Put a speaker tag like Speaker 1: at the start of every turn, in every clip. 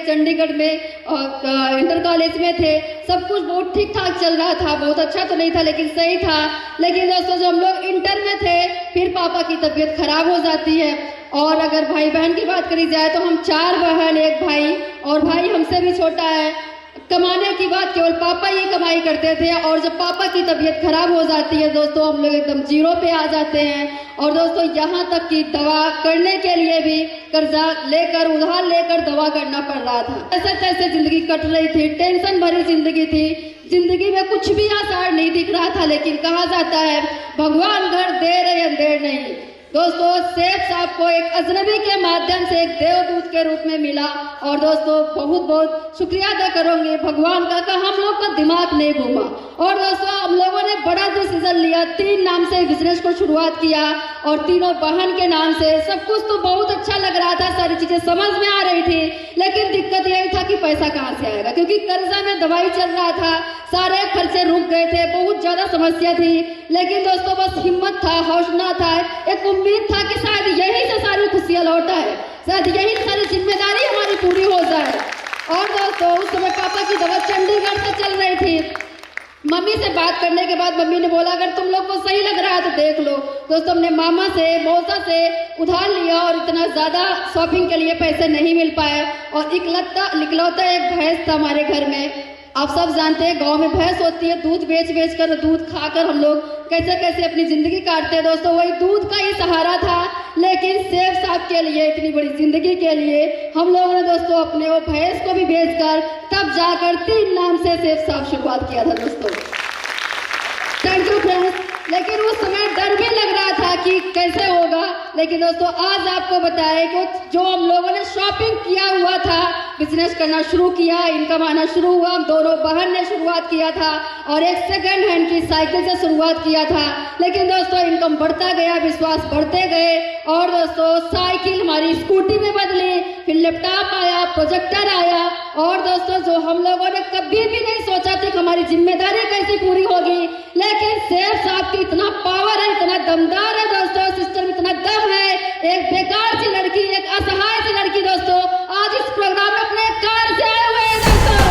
Speaker 1: चंडीगढ़ में inter college में थे, सब कुछ बहुत ठीक ठाक चल रहा था, बहुत अच्छा तो नहीं था लेकिन सही था। लेकिन दोस्तों जब हम लोग इंटर में थे फिर पापा की तबीयत खराब हो जाती है। और अगर भाई बहन की बात करी जाए तो हम 4 बहन 1 भाई, और भाई हमसे भी छोटा है। कमाने की बात केवल पापा ही कमाई करते थे, और जब पापा की तबीयत खराब हो जाती है दोस्तों, हम लोग एकदम जीरो पे आ जाते हैं। और दोस्तों यहाँ तक कि दवा करने के लिए भी कर्जा लेकर, उधार लेकर दवा करना पड़ रहा था। ऐसे कैसे जिंदगी कट रही थी, टेंशन भरी जिंदगी थी, जिंदगी में कुछ भी आसार नहीं दिख रहा था। लेकिन कहा जाता है भगवान घर देर है अंधेर नहीं। दोस्तों सेठ साहब को एक अजनबी के माध्यम से एक देवदूत के रूप में मिला, और दोस्तों बहुत बहुत शुक्रिया अदा करूंगी भगवान का हम लोग का दिमाग नहीं घूमा। और दोस्तों हम लोगों ने बड़ा डिसीजन लिया, 3 नाम से बिजनेस को शुरुआत किया, और तीनों बहन के नाम से। सब कुछ तो बहुत अच्छा लग रहा था, सारी चीजें समझ में आ रही थी, लेकिन दिक्कत यही था कि पैसा कहाँ से आएगा, क्योंकि कर्जा में दवाई चल रहा था, सारे खर्चे रुक गए थे, बहुत ज्यादा समस्या थी। लेकिन दोस्तों बस हिम्मत था, हौसला था, एक उम्मीद था कि शायद यही से सारी खुशियां लौटा है, शायद यही सारी जिम्मेदारी हमारी पूरी हो जाए। और दोस्तों उस समय पापा की दवा चंडीगढ़ से चल रही थी। मम्मी से बात करने के बाद मम्मी ने बोला अगर तुम लोग को सही लग रहा है तो देख लो। दोस्तों हमने मामा से, मौसा से उधार लिया, और इतना ज्यादा शॉपिंग के लिए पैसे नहीं मिल पाए, और इकलौता एक भैंस था हमारे घर में। आप सब जानते हैं गांव में भैंस होती है, दूध बेच बेच कर, दूध खाकर हम लोग कैसे कैसे अपनी जिंदगी काटते हैं। दोस्तों वही दूध का ही सहारा था, लेकिन सेठ साहब के लिए, इतनी बड़ी जिंदगी के लिए हम लोगों ने दोस्तों अपने वो भैंस को भी बेचकर तब जाकर 3 नाम से सेठ साहब शुरुआत किया था दोस्तों। Thank you friends. लेकिन उस समय डर भी लग रहा था कि कैसे होगा, लेकिन दोस्तों आज आपको बताएं कि जो हम लोगों ने शॉपिंग किया हुआ था, बिजनेस करना शुरू किया, इनकम आना शुरू हुआ, हम दोनों बहन ने शुरुआत किया था, और एक सेकंड हैंड की साइकिल से शुरुआत किया था। लेकिन दोस्तों इनकम बढ़ता गया, विश्वास बढ़ते गए, और दोस्तों साइकिल हमारी स्कूटी में बदली, फिर लैपटॉप आया, प्रोजेक्टर आया, और दोस्तों जो हम लोगों ने कभी भी नहीं सोचा था कि हमारी जिम्मेदारी कैसे पूरी होगी, लेकिन सेठ साहब की इतना पावर है, इतना दमदार है दोस्तों, सिस्टम इतना दम है। एक बेकार सी लड़की, एक असहाय सी लड़की दोस्तों आज इस प्रोग्राम में अपने कार से आए हुए हैं
Speaker 2: दोस्तों।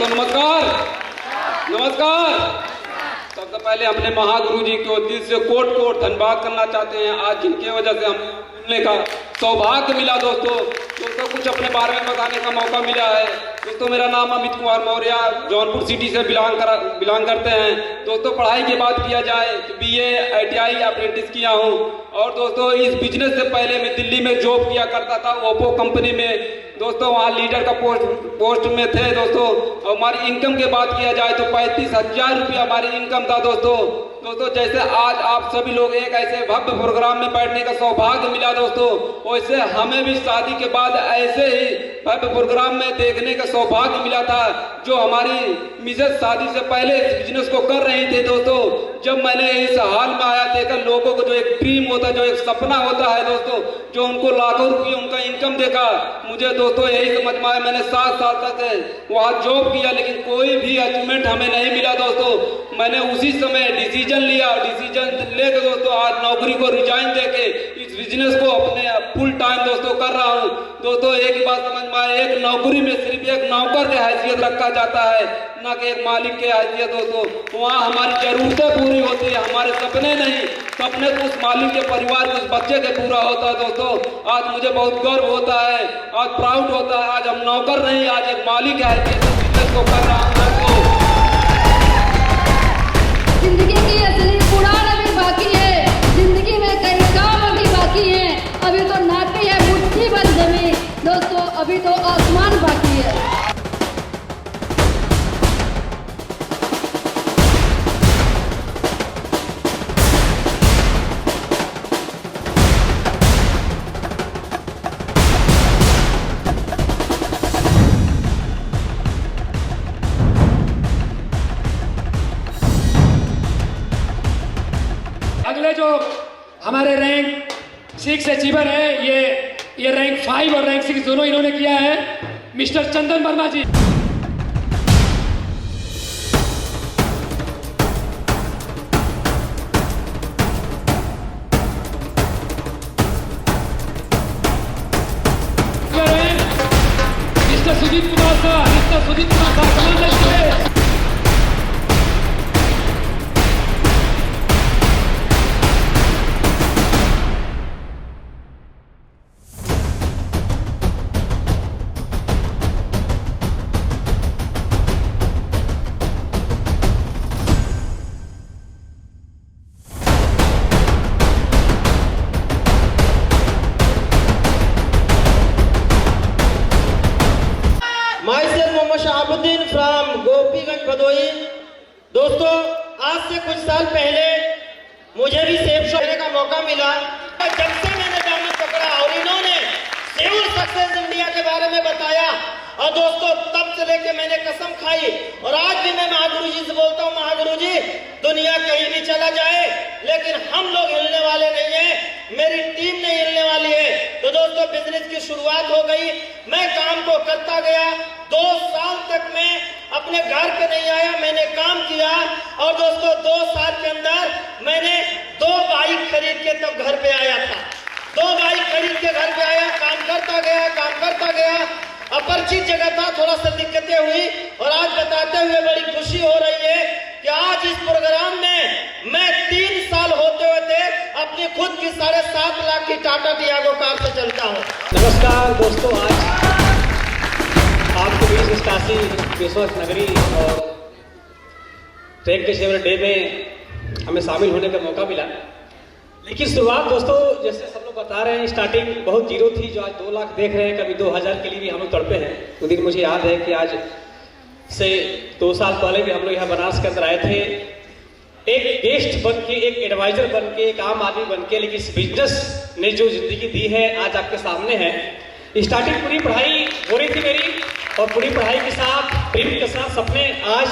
Speaker 2: नमस्कार नमस्कार। सबसे पहले अपने महागुरु जी को दिल से कोट कोट धन्यवाद करना चाहते हैं, आज जिनके वजह से हम मिलने का सौभाग्य मिला दोस्तों कुछ अपने बारे में बताने का मौका मिला है। दोस्तों मेरा नाम अमित कुमार मौर्य, जौनपुर सिटी से बिलोंग करते हैं। दोस्तों पढ़ाई की बात किया जाए तो BA ITI अप्रेंटिस किया हूँ, और दोस्तों इस बिजनेस से पहले मैं दिल्ली में जॉब किया करता था, ओप्पो कंपनी में। दोस्तों वहाँ लीडर का पोस्ट में थे दोस्तों। हमारी इनकम की बात किया जाए तो 35,000 रुपया हमारी इनकम था दोस्तों। जैसे आज आप सभी लोग एक ऐसे भव्य प्रोग्राम में बैठने का सौभाग्य मिला दोस्तों, वैसे हमें भी शादी के बाद ऐसे ही भव्य प्रोग्राम में देखने का सौभाग्य मिला था, जो हमारी मिसेज शादी से पहले इस बिजनेस को कर रही थी दोस्तों। जब मैंने इस हाल में आया, देखा लोगों को जो एक ड्रीम होता है, जो एक सपना होता है दोस्तों, जो उनको लाखों रुपये उनका इनकम देखा, मुझे दोस्तों यही समझ में आया। मैंने 7 साल तक वहाँ जॉब किया, लेकिन कोई भी अचीवमेंट हमें नहीं मिला दोस्तों। मैंने उसी समय डिसीजन लिया, डिसीजन लेकर दोस्तों आज नौकरी को रिजाइन देके इस बिजनेस को अपने फुल टाइम दोस्तों कर रहा हूँ। दोस्तों एक ही बात समझ में आए, एक नौकरी में सिर्फ एक नौकर की हैसियत रखा जाता है, ना कि एक मालिक की हैसियत दोस्तों। वहाँ हमारी जरूरतें पूरी होती है, हमारे सपने नहीं। सपने तो उस मालिक के परिवार, उस बच्चे के पूरा होता है दोस्तों। आज मुझे बहुत गर्व होता है, आज प्राउड होता है, आज हम नौकर नहीं, आज एक मालिक है बिजनेस को कर रहा हूँ दोस्तों।
Speaker 1: जिंदगी की असली उड़ान अभी बाकी है, जिंदगी में कई काम अभी बाकी हैं। अभी तो नापी है मुट्ठी भर जमीन दोस्तों, अभी तो आसमान बाकी है।
Speaker 3: अगले जो हमारे रैंक 6 अचीवर है, ये रैंक 5 और रैंक 6 दोनों इन्होंने किया है, मिस्टर चंदन वर्मा जी। मिस्टर सुजीत कुमार साहब कमांडर थे।
Speaker 4: दोस्तों, आज से कुछ साल पहले मुझे भी सेब शो करने का मौका मिला। जब से मैंने दामन पकड़ा और इन्होंने सेवन सक्सेस इंडिया के बारे में बताया, और दोस्तों तब से लेके मैंने कसम खाई, और आज भी मैं महागुरु जी से बोलता हूँ, महागुरु जी दुनिया कहीं भी चला जाए लेकिन हम लोग हिलने वाले नहीं है, मेरी टीम नहीं हिलने वाली है। तो दोस्तों बिजनेस की शुरुआत हो गई, मैं काम को करता गया। 2 साल तक मैं अपने घर पे नहीं आया, मैंने काम किया, और दोस्तों 2 साल के अंदर मैंने 2 बाइक खरीद के तब घर पे आया था। 2 बाइक खरीद के घर पे आया, काम करता गया। अपरिचित जगह था, थोड़ा सा दिक्कतें हुई, और आज बताते हुए बड़ी खुशी हो रही है कि आज इस प्रोग्राम में मैं 3 साल होते अपनी खुद की 7.5 लाख की टाटा टियागो कार से चलता हूँ।
Speaker 5: नमस्कार दोस्तों, आज आपके बीच इस काशी विश्वनाथ नगरी और ट्रैक के सेवन डे में हमें शामिल होने का मौका मिला। लेकिन शुरुआत दोस्तों, जैसे सब लोग बता रहे हैं, स्टार्टिंग बहुत जीरो थी, जो आज 2 लाख देख रहे हैं, कभी 2000 के लिए भी हम लोग तड़पे हैं। तो दिन मुझे याद है कि आज से 2 साल पहले भी हम लोग यहाँ बनारस के अंदर आए थे, एक गेस्ट बन के, एक एडवाइजर बन के, एक आम आदमी बन के। लेकिन इस बिजनेस ने जो जिंदगी दी है आज आपके सामने है। स्टार्टिंग पूरी पढ़ाई हो रही थी मेरी, और पूरी पढ़ाई के साथ, ड्रीम के साथ सपने आज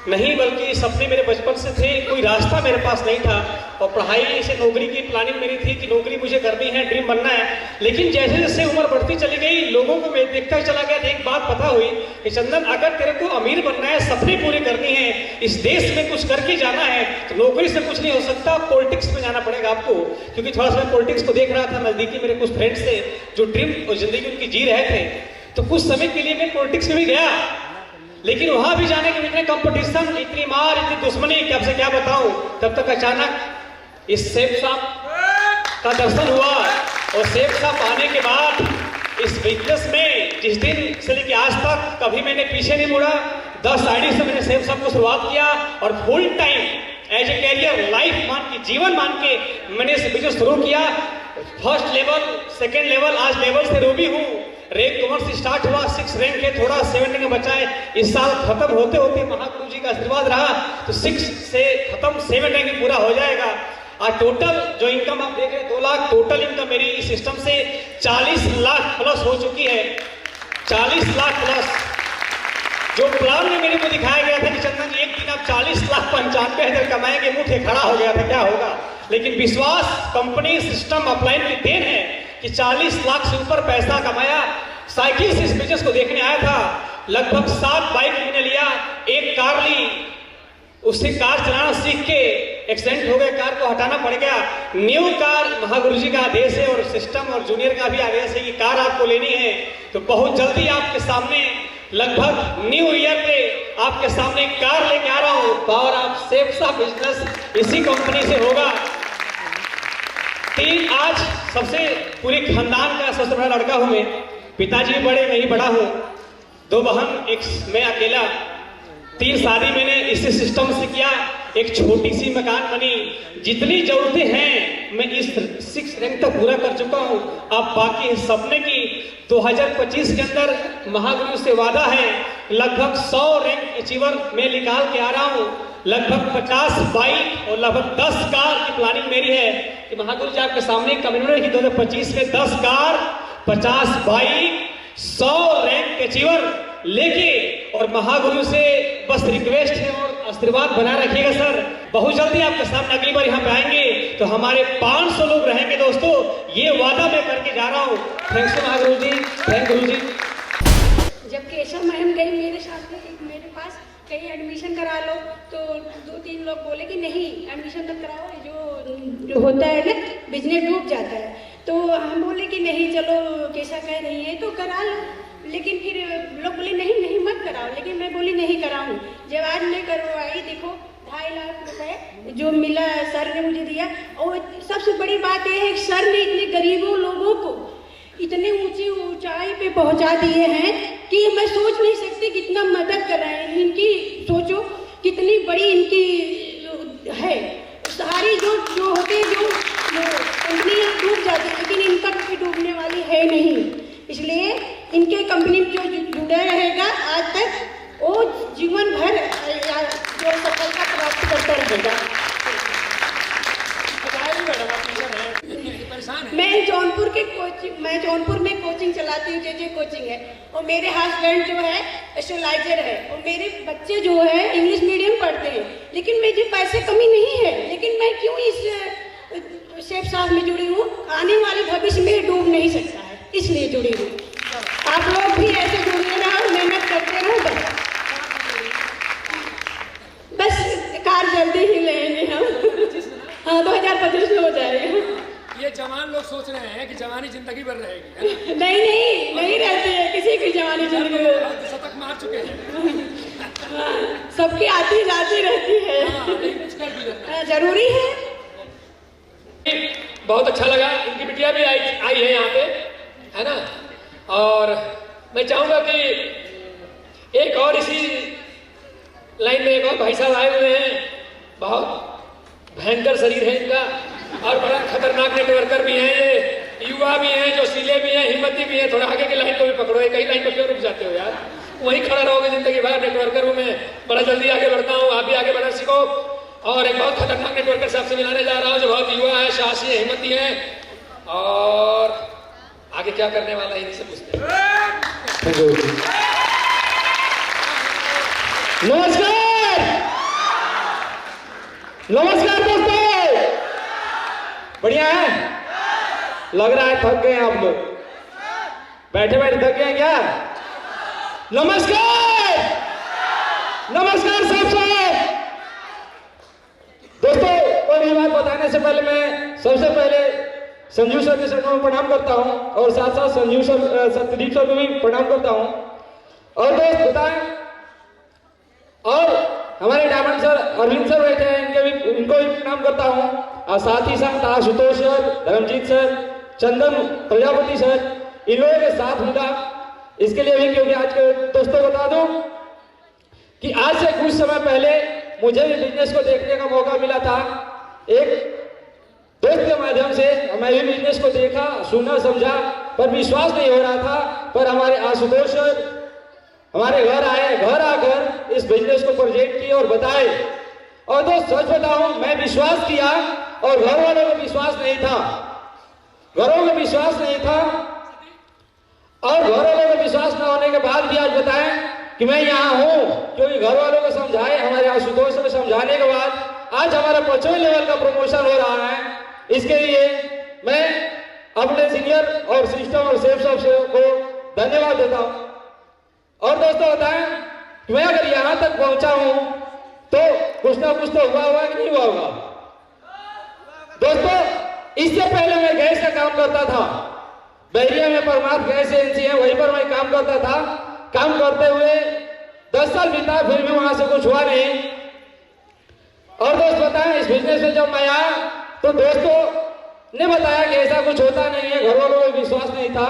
Speaker 5: नहीं, बल्कि सपने मेरे बचपन से थे, कोई रास्ता मेरे पास नहीं था। और पढ़ाई से नौकरी की प्लानिंग मेरी थी कि नौकरी मुझे करनी है, ड्रीम बनना है। लेकिन जैसे जैसे उम्र बढ़ती चली गई, लोगों को मैं देखता चला गया, तो एक बात पता हुई कि चंदन, अगर तेरे को अमीर बनना है, सपने पूरे करनी है, इस देश में कुछ करके जाना है, तो नौकरी से कुछ नहीं हो सकता, पॉलिटिक्स में जाना पड़ेगा आपको। क्योंकि थोड़ा सा मैं पॉलिटिक्स को देख रहा था, नजदीकी मेरे कुछ फ्रेंड्स थे जो ड्रीम और जिंदगी उनकी जी रहे थे। तो कुछ समय के लिए मैं पॉलिटिक्स में भी गया, लेकिन वहां भी जाने के इतने कंपटीशन, इतनी मार, इतनी दुश्मनी कि आपसे क्या बताऊं। तब तक अचानक इस सेब शॉप का दर्शन हुआ, और सेब शॉप आने के बाद इस बिजनेस में जिस दिन से लेकर आज तक कभी मैंने पीछे नहीं मुड़ा। 10 आईडी से मैंने सेब शॉप को शुरुआत किया, और full time as a career, life मान के, जीवन मान के मैंने इस बिजनेस शुरू किया। फर्स्ट लेवल, सेकेंड लेवल, आज लेवल से रूबी हूँ। रैंक 1 से स्टार्ट हुआ, 6 रैंक है, थोड़ा 7 रैंक बचा है। इस साल खत्म होते होते महागुरु जी का आशीर्वाद रहा तो 6 से खत्म 7 रैंक पूरा हो जाएगा। आज टोटल जो इनकम आप देख रहे हैं 2 लाख, टोटल इनकम मेरी इस सिस्टम से 40 लाख प्लस हो चुकी है। 40 लाख प्लस। जो प्लान में मेरे को दिखाया गया था कि चंदन जी एक दिन आप 40 लाख 95,000 कमाएंगे, मुंह खड़ा हो गया था, क्या होगा। लेकिन विश्वास, कंपनी, सिस्टम, अपलाइन की देन है कि 40 लाख से ऊपर पैसा कमाया। साइकिल से इस बिजनेस को देखने आया था, लगभग 7 बाइक मैंने लिया, 1 कार ली, उससे कार चलाना सीख के एक्सीडेंट हो गया, कार को हटाना पड़ गया। न्यू कार, महागुरु जी का आदेश है, और सिस्टम और जूनियर का भी आदेश है कि कार आपको लेनी है। तो बहुत जल्दी आपके सामने, लगभग न्यू ईयर पे आपके सामने कार लेके आ रहा हूँ। पावर ऑफ सेब शॉप बिजनेस इसी कंपनी से होगा। 3 आज सबसे पूरे खानदान का सबसे बड़ा लड़का हूं मैं। पिताजी बड़े, मैं ही बड़ा हूं। 2 बहन, एक मैं अकेला। 3 शादी मैंने इसी सिस्टम से किया। एक छोटी सी मकान बनी। जितनी जरूरतें हैं मैं इस 6 रैंक तक पूरा कर चुका हूं। अब बाकी सपने की 2025 के अंदर महागुरु से वादा है, लगभग 100 रैंक अचीवर मैं निकाल के आ रहा हूं। लगभग 50 बाइक और लगभग 10 कार की प्लानिंग मेरी है कि महागुरु जी आपके सामने कम्युनिटी की 2025 में 10 कार, 50 बाइक, 100 रैंक अचीवर लेके, और महागुरु से बस रिक्वेस्ट है और आशीर्वाद बना रखिएगा सर। बहुत जल्दी आपके सामने अगली बार यहाँ पे आएंगे तो हमारे 500 लोग रहेंगे दोस्तों, ये वादा मैं करके जा रहा हूँ। Thanks to Mahaguru ji, thank गुरु जी।
Speaker 6: जब केशव मैम गई मेरे साथ में, मेरे पास कहीं एडमिशन करा लो, तो 2-3 लोग बोले कि नहीं एडमिशन मत कराओ, जो होता है ना बिजनेस डूब जाता है। तो हम बोले कि नहीं चलो केशव कह रही है तो करा लो। लेकिन फिर लोग बोले नहीं मत कराओ, लेकिन मैं बोली नहीं कराऊँ। जब आज मैं करवाई, देखो 2.5 लाख रुपए जो मिला सर ने मुझे दिया। और सबसे बड़ी बात यह है, सर ने इतने गरीबों लोगों को इतने ऊंची ऊंचाई पे पहुंचा दिए हैं कि मैं सोच नहीं सकती कितना मदद कर रहे हैं। इनकी सोचो कितनी बड़ी इनकी है। सारी जो होते हैं, जो कंपनियां डूब जाती है, लेकिन इनका कभी डूबने वाली है नहीं। इसलिए इनके कंपनी जो जुड़ा रहेगा आज तक, वो जीवन भर जो सफलता प्राप्त करता रहेगा।
Speaker 3: मैडम आप टीचर हैं, परेशान है।
Speaker 6: मैं जौनपुर में कोचिंग चलाती हूँ, जे कोचिंग है, और मेरे हस्बैंड जो है एस्ट्रोलॉजर है, और मेरे बच्चे जो है इंग्लिश मीडियम पढ़ते हैं, लेकिन मुझे पैसे कमी नहीं है, लेकिन मैं क्यों इस शेफ साहब में जुड़ी हूँ? आने वाले भविष्य में डूब नहीं सकता है, इसलिए जुड़ी हूँ। आप लोग भी ऐसे जुड़ते रहो, मेहनत करते रहो। बस कार जल्दी ही लेंगे हम। हाँ, 2025 में हो जाएगा।
Speaker 3: ये जवान लोग सोच रहे हैं कि जवानी जिंदगी भर रहेगी, है ना?
Speaker 6: नहीं रहती है किसी की जवानी जिंदगी में।
Speaker 3: अब तो शतक मार चुके हैं।
Speaker 6: सबकी आती जाती रहती है।
Speaker 3: कुछ कर भी लेना है।
Speaker 6: जरूरी है।
Speaker 3: बहुत अच्छा लगा, इनकी बिटिया भी आई है यहाँ पे, है ना? और मैं चाहूंगा कि एक और इसी लाइन में एक और भाई साहब आए हुए हैं, बहुत भयंकर शरीर है इनका और बड़ा खतरनाक नेटवर्कर भी हैं, ये युवा भी हैं, जो सीले भी हैं, हिम्मती भी हैं। थोड़ा आगे की लाइन को भी पकड़ो, एक ही लाइन पर क्यों रुक जाते हो यार? वहीं खड़ा रहोगे जिंदगी भर। नेटवर्कर हूँ मैं, बड़ा जल्दी आगे बढ़ता हूँ, आप भी आगे बढ़ना सीखो। और एक बहुत खतरनाक नेटवर्कर साहब से मिलाने जा रहा हूँ, जो बहुत युवा है, साहसी है, हिम्मती है, और आगे क्या करने वाला है इन्हीं से पूछते हैं।
Speaker 7: नमस्कार दोस्तों, बढ़िया है? लग रहा है थक गए आप लोग, बैठे बैठे थक गए क्या? नमस्कार साहब। दोस्तों, कोई भी बात बताने से पहले मैं सबसे पहले संजीव सर के चरणों में प्रणाम करता हूं, और साथ साथ संजीव सर, सत्यदीप सर को भी प्रणाम करता हूं। और दोस्त बताएं, और हमारे डायमंड सर अरविंद सर बैठे हैं, इनको भी प्रणाम करता हूं, और साथ ही साथ आशुतोष सर, धर्मजीत सर, चंदन प्रजापति सर, इन लोगों के साथ होगा इसके लिए भी, क्योंकि आज के दोस्तों बता दूं कि आज से कुछ समय पहले मुझे भी बिजनेस को देखने का मौका मिला था। एक दोस्त के माध्यम से मैं भी बिजनेस को देखा, सुना, समझा, पर विश्वास नहीं हो रहा था। पर हमारे आशुतोष सर हमारे घर आए, घर आकर इस बिजनेस को प्रोजेक्ट किए और बताए। और दोस्त सच बताऊं, मैं विश्वास किया और घर वालों को विश्वास नहीं था, घरों में विश्वास नहीं था, और घर वालों को विश्वास न होने के बाद भी आज बताएं कि मैं यहाँ हूँ, क्योंकि घर वालों को समझाए, हमारे आशुतोष को समझाने के बाद आज हमारा 5वें लेवल का प्रमोशन हो रहा है। इसके लिए मैं अपने सीनियर और सिस्टम और सेफ साहब को धन्यवाद देता हूँ। और दोस्तों बताएं कि मैं अगर यहाँ तक पहुंचा हूं तो कुछ ना कुछ तो हुआ होगा कि नहीं हुआ होगा? दोस्तों, इससे पहले मैं गैस का काम करता था, बैरिया में परमार्थ गैस एजेंसी है, वहीं पर मैं काम करता था। काम करते हुए 10 साल बीता, फिर भी वहां से कुछ हुआ नहीं। और दोस्त बताएं, इस बिजनेस में जब मैं आया तो दोस्तों ने बताया कि ऐसा कुछ होता नहीं है, घर वालों को विश्वास नहीं था।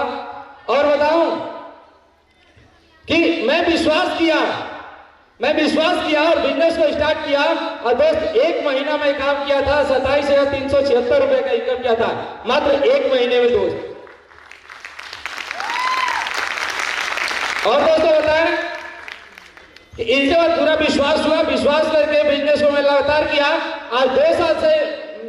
Speaker 7: और बताऊं कि मैं विश्वास किया और बिजनेस को स्टार्ट किया। और दोस्त, 1 महीना में काम किया था, 27,376 रुपए का इनकम किया था, मात्र 1 महीने में दोस्त। और दोस्तों बताएं कि इनके बाद पूरा विश्वास हुआ, विश्वास करके बिजनेस को मैं लगातार किया। आज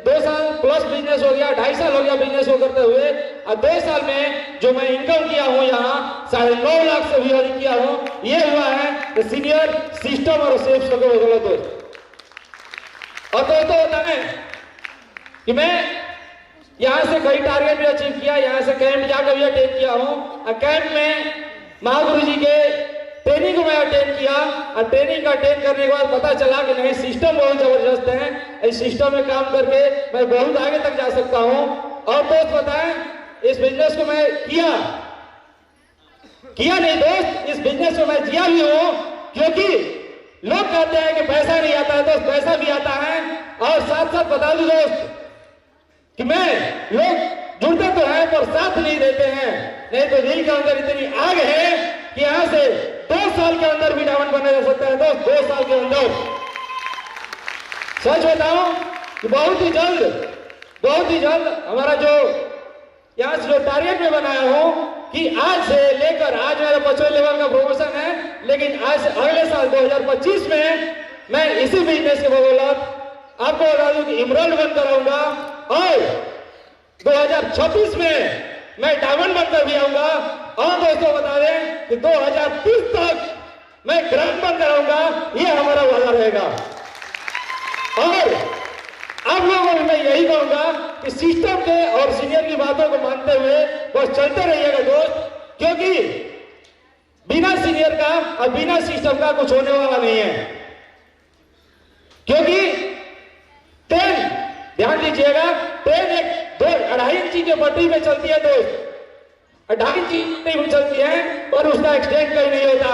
Speaker 7: 2 साल प्लस बिजनेस हो गया, 2.5 साल हो गया बिजनेस को करते हुए। और 2 साल में जो मैं इनकम किया हूं यहाँ 9.5 लाख से भी अधिक किया हूं। ये हुआ है सीनियर सिस्टम और सेफ को दोस्त। और दोस्तों बताएं कि मैं यहाँ से कई टारगेट भी अचीव किया, यहाँ से कैंप जाकर भी अटेंड किया हूँ। कैंप में महागुरु जी के ट्रेनिंग को मैं अटेंड किया, और ट्रेनिंग का अटेंड करने के बाद पता चला कि नहीं, सिस्टम बहुत जबरदस्त है, इस सिस्टम में काम करके मैं बहुत आगे तक जा सकता हूं। और दोस्त बताएं, इस बिजनेस को मैं किया नहीं दोस्त, इस बिजनेस को मैं जिया भी हूं। क्योंकि लोग कहते हैं कि पैसा नहीं आता है, दोस्त पैसा भी आता है। और साथ साथ बता दूं दोस्त कि लोग जुड़ते तो हैं पर साथ नहीं देते हैं, नहीं तो दिल के अंदर इतनी आग है कि यहां से 2 साल के अंदर भी डायमंड बना जा सकता है दोस्त, 2 साल के अंदर। सच बताऊं कि बहुत ही जल्द हमारा जो यहाँ से जो टारगेट में बनाया हूं कि आज से लेकर आज मेरा 5वें लेवल का प्रमोशन है, लेकिन आज से अगले साल 2025 में मैं इसी बिजनेस के बदौलत आपको बता दूं कि इमराल्ड बन कराऊंगा और 2026 में मैं डायमंड बनकर भी आऊंगा। और दोस्तों बता दें कि 2030 तक मैं ग्रांड बन कराऊंगा, ये हमारा वादा रहेगा। और आप लोगों को मैं यही कहूंगा कि सिस्टम के और सीनियर की बातों को मानते हुए बस चलते रहिएगा दोस्त, क्योंकि बिना सीनियर का और बिना सिस्टम का कुछ होने वाला नहीं है। क्योंकि ट्रेन, ध्यान दीजिएगा, ट्रेन एक 2-2.5 इंची के पटरी में चलती है दोस्त, 2.5 इंची में चलती है और उसका एक्सीडेंट कहीं नहीं होता।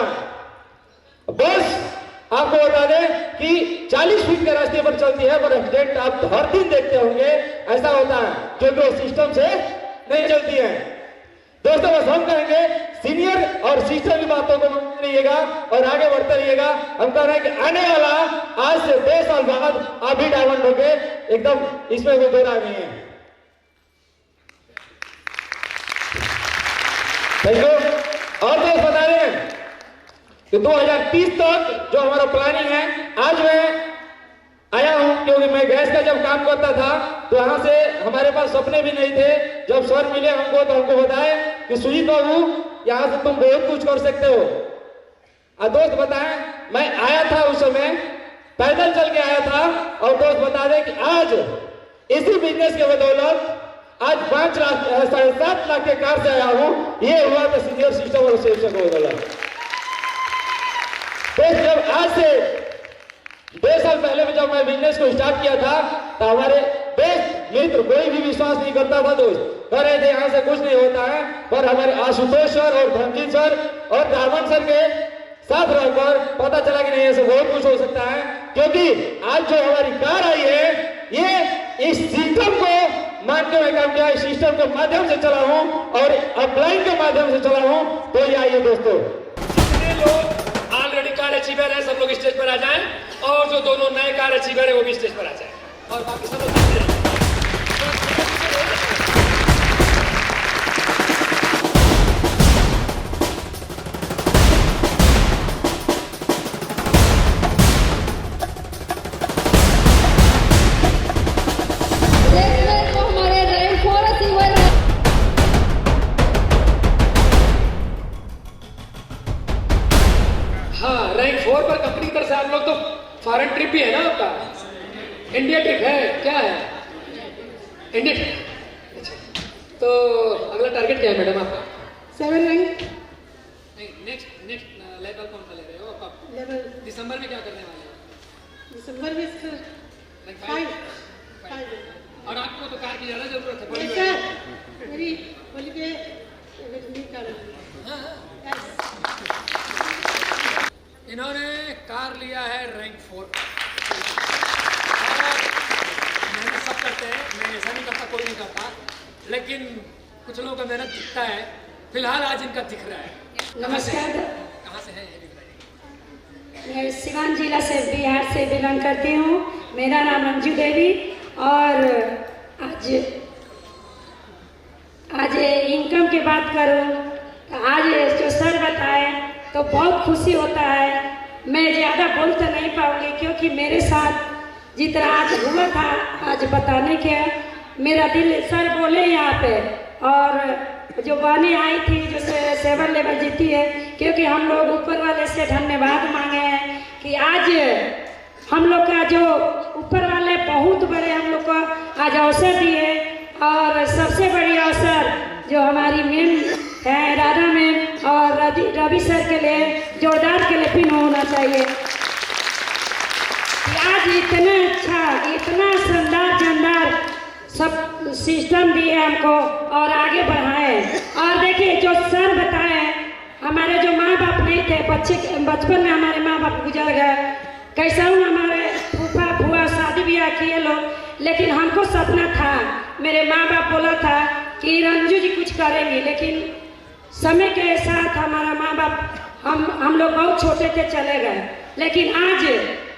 Speaker 7: बस आपको बता दें कि 40 फीट के रास्ते पर चलती है, पर एक्सीडेंट आप हर दिन देखते होंगे, ऐसा होता है क्योंकि वो सिस्टम से नहीं चलती है। दोस्तों बस हम कहेंगे सीनियर और सिस्टर की बातों को मानते रहिएगा और आगे बढ़ते रहिएगा। हम कह रहे हैं कि आने वाला आज से 2 साल बाद आप भी डायमंड होंगे, एकदम इसमें कोई दो राय नहीं है। Thank you. और दोस्त बता रहे हैं कि 2030 तक जो हमारा प्लानिंग है, आज मैं आया हूं क्योंकि मैं गैस का जब काम करता था तो यहाँ से हमारे पास सपने भी नहीं थे। जब सर मिले हमको तो हमको बताए कि सुजीत बाबू यहाँ से तुम बहुत कुछ कर सकते हो। और दोस्त बताएं, मैं आया था उस समय पैदल चल के आया था, और दोस्त बता दें कि आज इसी बिजनेस के बदौलत आज 5 लाख 7.5 लाख के कार से आया हूं। ये हुआ तो सीनियर सिस्टम और सेक्शन को बदौलत। तो जब आज से 2 साल पहले में जब मैं बिजनेस को स्टार्ट किया था तो हमारे बेस्ट मित्र कोई भी विश्वास नहीं करता था दोस्त, कह रहे थे यहाँ से कुछ नहीं होता है। पर हमारे आशुतोष सर और धनजीत सर और दामन सर के साथ रहकर पता चला कि नहीं, ऐसे बहुत कुछ हो सकता है। क्योंकि आज जो हमारी कार आई है, ये इस सिस्टम को मान के मैं काम किया, इस सिस्टम के माध्यम से चला हूं और अपलाइन के माध्यम से चला हूं। तो ये आइए दोस्तों,
Speaker 3: जितने लोग ऑलरेडी कार अचीवर है सब लोग स्टेज पर आ जाएं, और जो दोनों नए कार अचीवर है वो भी स्टेज पर आ जाएं, और बाकी सब लोग आप लोग तो फॉरेन ट्रिप भी है ना आपका, इंडिया ट्रिप है क्या है? India trip. अच्छा, तो अगला टारगेट क्या है मैडम आपका?
Speaker 6: 7 रैंक।
Speaker 3: नहीं, नेक्स्ट लेवल कौन सा ले रहे हो आप?
Speaker 6: लेवल
Speaker 3: दिसंबर में क्या करने वाले हो?
Speaker 6: दिसंबर में 5।
Speaker 3: और आपको तो कार की ज्यादा जरूरत है, बड़ी
Speaker 6: सर मेरी बोली के कार।
Speaker 3: इन्होंने कार लिया है रैंक 4। मेहनत सब करते हैं, मैं ऐसा नहीं करता, कोई नहीं करता, लेकिन कुछ लोगों का मेहनत दिखता है। फिलहाल आज इनका दिख रहा है।
Speaker 6: नमस्कार।
Speaker 3: कहाँ से है ये भी बताइए।
Speaker 6: मैं सिवान जिला से बिहार से बिलोंग करती हूँ। मेरा नाम अंजू देवी। और आज इनकम की बात करूँ तो आज जो सर बताए तो बहुत खुशी होता है। मैं ज़्यादा बोल तो नहीं पाऊँगी क्योंकि मेरे साथ जितना आज हुआ था आज बताने के मेरा दिल, सर बोले यहाँ पे, और जो बहनें आई थी जो 7 लेवल जीती है, क्योंकि हम लोग ऊपर वाले से धन्यवाद मांगे हैं कि आज हम लोग का जो ऊपर वाले बहुत बड़े हम लोग को आज अवसर दिए। और सबसे बड़ी अवसर जो हमारी मैम है राधा मैम और रवि सर के लिए जोरदार के लिए पिन होना चाहिए। आज इतना अच्छा, इतना शानदार सब सिस्टम दिए हमको और आगे बढ़ाए। और देखिए जो सर बताए, हमारे जो माँ बाप नहीं थे, बचपन में हमारे माँ बाप गुजर गए, कैसा हूँ हमारे फूफा फुआ शादी ब्याह किए लोग, लेकिन हमको सपना था, मेरे माँ बाप बोला था कि रंजू जी कुछ करेंगी, लेकिन समय के साथ हमारा माँ बाप हम लोग बहुत छोटे थे चले गए। लेकिन आज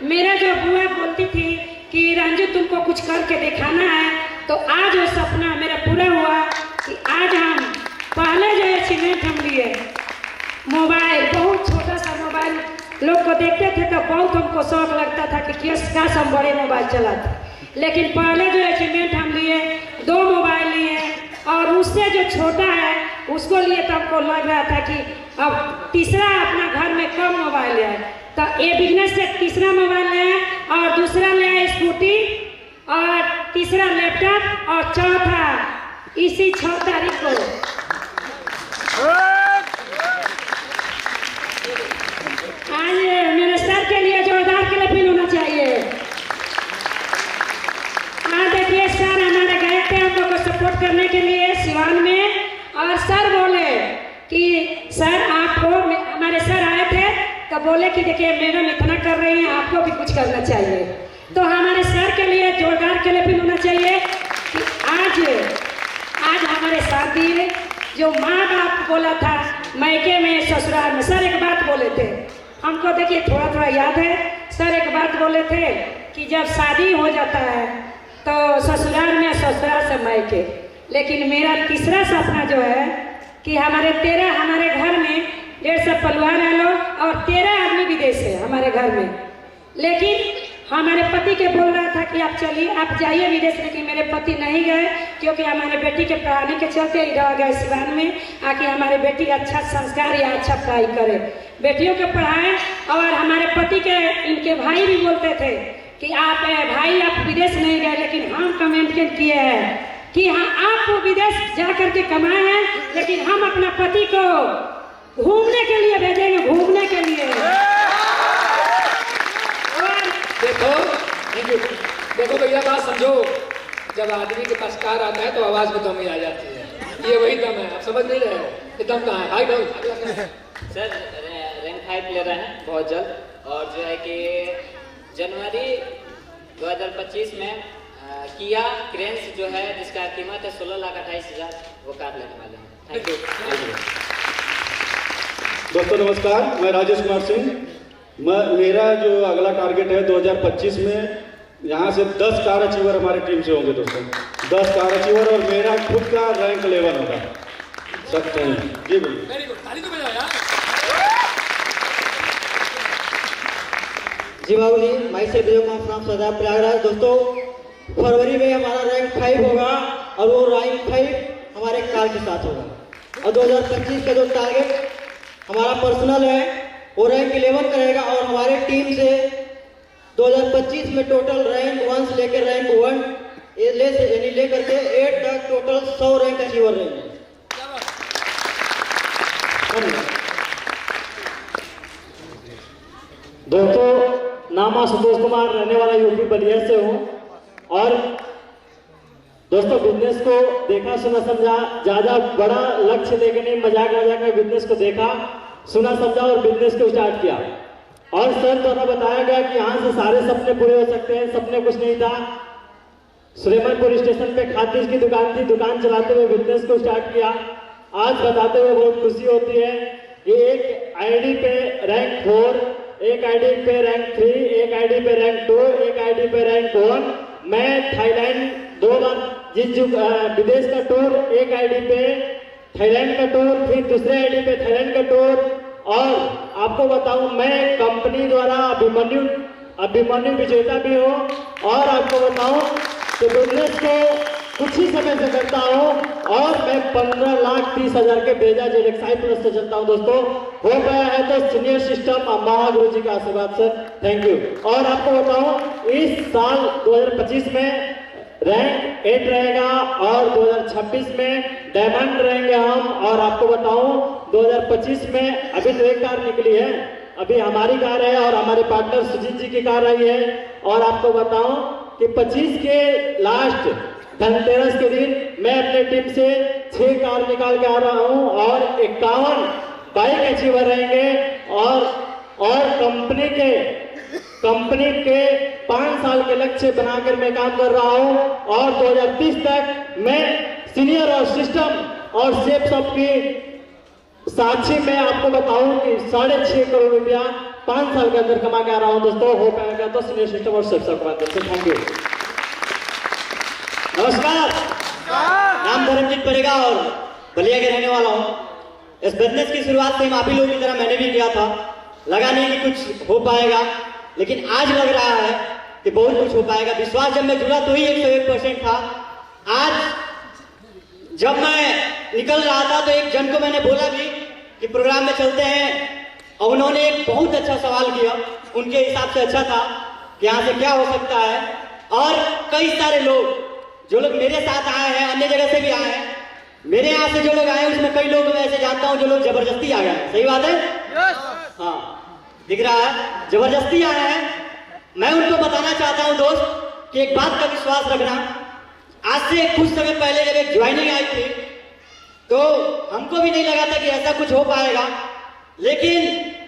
Speaker 6: मेरा जो बुआ बोलती थी कि रंजू तुमको कुछ करके दिखाना है, तो आज वो सपना मेरा पूरा हुआ कि आज हम पहले जो अचीवमेंट हम लिए, मोबाइल, बहुत छोटा सा मोबाइल लोग को देखते थे तो बहुत हमको शौक लगता था कि काश हम बड़े मोबाइल चलाते, लेकिन पहले जो अचीवमेंट हम लिए 2 मोबाइल लिए और उससे जो छोटा है उसको लिए तो हमको लग रहा था कि अब तीसरा अपना घर में कम मोबाइल है, तो ये बिजनेस से तीसरा मोबाइल है और दूसरा ले आए स्कूटी और तीसरा लैपटॉप और चौथा इसी 6 तारीख को आज मेरे सर के लिए जोरदार क्लैपिंग होना चाहिए। देखिए सर हमारे गए थे हम लोग को सपोर्ट करने के लिए सिवान में, और सर बोले कि सर आपको, हमारे सर आए थे तो बोले कि देखिए मैडम इतना कर रही हैं आपको भी कुछ करना चाहिए, तो हमारे सर के लिए जोरदार क्लैपिंग होना चाहिए कि आज हमारे साथी जो माँ बाप बोला था मायके में ससुराल में, सर एक बात बोले थे हमको, देखिए थोड़ा याद है, सर एक बात बोले थे कि जब शादी हो जाता है तो ससुराल में, ससुराल से मायके, लेकिन मेरा तीसरा सपना जो है कि हमारे घर में 150 परिवार है लोग और 13 आदमी विदेश है हमारे घर में, लेकिन हमारे पति के बोल रहा था कि आप चलिए आप जाइए विदेश, लेकिन मेरे पति नहीं गए क्योंकि हमारे बेटी के पढ़ाने के चलते ही रह गए सिवान में आके हमारे बेटी अच्छा संस्कार या अच्छा पढ़ाई करे, बेटियों को पढ़ाएं। और हमारे पति के इनके भाई भी बोलते थे कि आप भाई आप विदेश नहीं गए, लेकिन हम कमेंट किए हैं कि हाँ आप विदेश जा करके कमाए हैं, लेकिन हम अपना पति को घूमने के लिए भेजेंगे, घूमने के लिए।
Speaker 3: देखो भैया बात समझो, जब आदमी के पास कार आता है तो आवाज में दम आ जाती है, ये वही दम है, आप समझ नहीं रहे हो दम कहाँ है भाई दम।
Speaker 8: सर रैंक 5 ले रहे हैं बहुत जल्द, और जो है कि जनवरी 2025 में किया क्रेंस जो है जिसका कीमत है 16,28,000 वो कार लेने वाले हैं। Thank you.
Speaker 9: दोस्तों नमस्कार, मैं राजेश कुमार सिंह। मेरा जो अगला टारगेट है 2025 में यहाँ से 10 कार अचीवर हमारी टीम से होंगे दोस्तों, 10 कार अचीवर, और मेरा खुद का रैंक 11 होगा। सकते हैं जी बिल्कुल।
Speaker 3: वेरी गुड, ताली तो बजाओ यार।
Speaker 4: जी बाबू जी, माई से वीडियो कॉन्फ्रेंस सदा प्रयागराज। दोस्तों फरवरी में हमारा रैंक 5 होगा और वो रैंक 5 हमारे कार के साथ होगा, और 2025 का जो टारगेट हमारा पर्सनल है वो रैंक 11 करेगा, और हमारे टीम से 2025 में टोटल रैंक 1 से लेकर रैंक 1 ले करके 8 तक टोटल 100 रैंक अचीवर रहेंगे।
Speaker 10: दोस्तों नाम संतोष कुमार, रहने वाला यूपी बलिया से हूँ, और दोस्तों बिजनेस को देखा सुना समझा, ज्यादा बड़ा लक्ष्य लेके नहीं, मजाक में बिजनेस को देखा सुना समझा और बिजनेस को स्टार्ट किया। और सर द्वारा बताया गया कि यहाँ से सारे सपने पूरे हो सकते हैं, सपने कुछ नहीं था। सुलेमानपुर स्टेशन पे खातिज की दुकान थी, दुकान चलाते हुए बिजनेस को स्टार्ट किया। आज बताते हुए बहुत खुशी होती है कि एक आईडी पे रैंक 4, एक आईडी पे रैंक 3, एक आईडी पे रैंक 2, एक आईडी पे रैंक 1। मैं थाईलैंड 2 बार विदेश का टूर, एक आईडी पे थाईलैंड का टूर, फिर दूसरे आईडी पे थाईलैंड का टूर। और आपको बताऊं मैं कंपनी द्वारा अभिमन्यु विजेता भी हूँ, और आपको बताऊं कि बिजनेस को कुछ ही समय से करता हूँ, और मैं 15,30,000 के बेजा जेलेक्साई प्लस से चलता हूँ। दोस्तों हो गया है तो सीनियर सिस्टम महागुरु जी का आशीर्वाद सर, थैंक यू। और आपको बताऊं इस साल 2025 में रैंक 8 रहेगा, और 2026 में डायमंड रहेंगे हम। और आपको बताऊं 2025 में अभी तो एक कार निकली है, अभी हमारी कार है और हमारे पार्टनर सुजीत जी की कार आई है। और आपको बताऊं कि 25 के लास्ट धनतेरस के दिन मैं अपने टीम से 6 कार निकाल के आ रहा हूं, और 51 बाइक अचीवर रहेंगे। और कंपनी के 5 साल के लक्ष्य बनाकर मैं काम कर रहा हूं, और 2030 तक मैं सीनियर और सिस्टम और सेफ सब की साक्षी में आपको बताऊं कि 6.5 करोड़ रुपया 5 साल के अंदर कमा के आ रहा हूं। दोस्तों हो पाएगा तो सीनियर सिस्टम और सेफ सब के माध्यम से। Thank you.
Speaker 4: नमस्कार, नाम धर्मजीत परेगा और बलिया के रहने वाला हूँ। इस बिजनेस की शुरुआत सेम आप ही लोगों की तरह मैंने भी किया था।
Speaker 10: लगा नहीं कि कुछ हो पाएगा, लेकिन आज लग रहा है कि बहुत कुछ हो पाएगा। विश्वास जब मैं जुड़ा तो ही 101% था। आज जब मैं निकल रहा था तो एक जन को मैंने बोला भी कि प्रोग्राम में चलते हैं, और उन्होंने एक बहुत अच्छा सवाल किया, उनके हिसाब से अच्छा था कि यहाँ से क्या हो सकता है। और कई सारे लोग जो लोग मेरे साथ आए हैं, अन्य जगह से भी आए हैं, मेरे यहाँ से जो लोग आए उसमें कई लोग मैं ऐसे जानता हूँ जो लोग जबरदस्ती आ गए हैं। सही बात है? हाँ, दिख रहा है, जबरदस्ती आए हैं। मैं उनको बताना चाहता हूँ दोस्त कि एक बात का विश्वास रखना। आज से कुछ समय पहले जब एक ज्वाइनिंग आई थी तो हमको भी नहीं लगा था कि ऐसा कुछ हो पाएगा, लेकिन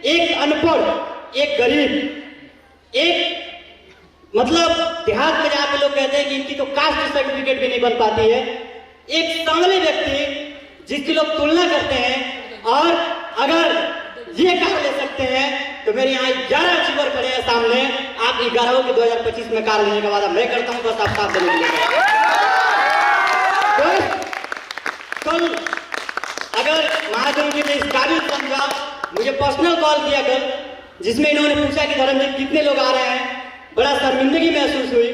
Speaker 10: एक अनपढ़, एक गरीब, एक मतलब देहात में जहाँ पे लोग कहते हैं कि इनकी तो कास्ट सर्टिफिकेट भी नहीं बन पाती है, एक सांवले व्यक्ति जिसकी लोग तुलना करते हैं, और अगर ये कार ले सकते हैं तो मेरे यहाँ 11 अचीवर खड़े हैं सामने। आप 11 के 2025 में कार लेने का वादा मैं करता हूँ, बस आप साथ देने के लिए। कल अगर महागुरु जी ने इस काबिल समझा, मुझे पर्सनल कॉल किया कल, जिसमें इन्होंने पूछा कि धर्मजीत कितने लोग आ रहे हैं। बड़ा शर्मिंदगी महसूस हुई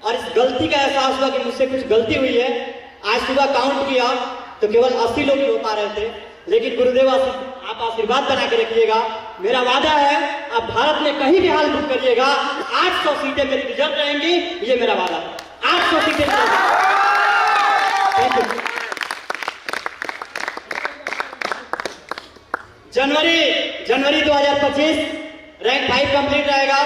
Speaker 10: और इस गलती का एहसास हुआ कि मुझसे कुछ गलती हुई है। आज सुबह काउंट किया तो केवल 80 लोग ही हो पा रहे थे, लेकिन गुरुदेव आप आशीर्वाद बना के रखिएगा। मेरा वादा है, आप भारत में कहीं भी हाल बुक करिएगा, 800 सीटें मेरी रिजर्व रहेंगी, ये मेरा वादा है। 800 सीटें। Thank you. January 2025 rank 5 complete रहेगा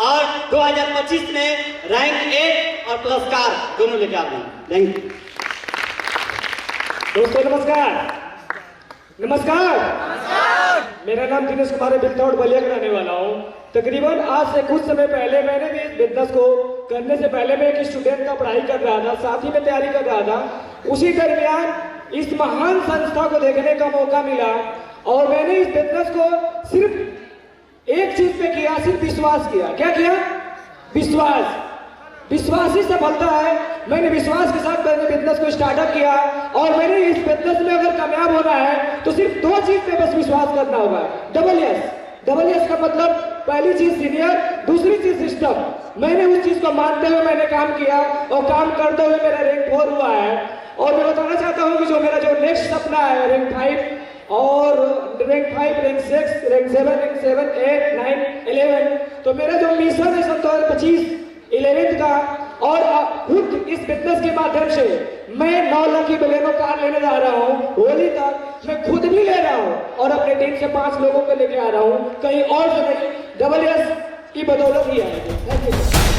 Speaker 10: और 2025 में रैंक 8 और पुरस्कार दोनों लेके आते हैं। Thank you.
Speaker 7: दोस्तों नमस्कार। मेरा नाम दिनेश कुमार है, बिल्तौड़ बलिया का रहने वाला हूँ। तकरीबन आज से कुछ समय पहले मैंने भी इस बिजनेस को करने से पहले मैं एक स्टूडेंट का पढ़ाई कर रहा था, साथ ही में तैयारी कर रहा था। उसी दरमियान इस महान संस्था को देखने का मौका मिला और मैंने इस बिजनेस को सिर्फ एक चीज पे किया, सिर्फ विश्वास किया। क्या किया? विश्वास ही सफलता है। मैंने विश्वास के साथ मैंने बिजनेस को स्टार्टअप किया और मैंने इस बिजनेस में अगर कामयाब होना है तो सिर्फ 2 चीज पे बस विश्वास करना होगा। डबल एस का मतलब पहली चीज सीनियर, दूसरी चीज सिस्टम। मैंने उस चीज को मानते हुए मैंने काम किया और काम करते हुए मेरा रैंक 4 हुआ है। और मैं बताना चाहता हूँ कि जो मेरा जो नेक्स्ट सपना है रैंक 5 और रैंक 5, रैंक 6, रैंक 7, 8, 9, 11, तो मेरा जो मिशन है 2025 11th का, और खुद इस बिजनेस के माध्यम से मैं 9 लाख की बलेनो कार लेने जा रहा हूँ। होली तक मैं खुद भी ले रहा हूँ और अपने टीम से 5 लोगों को लेके आ रहा हूँ, कहीं और से नहीं, डबल एस की बदौलत ही आएगी। Thank you.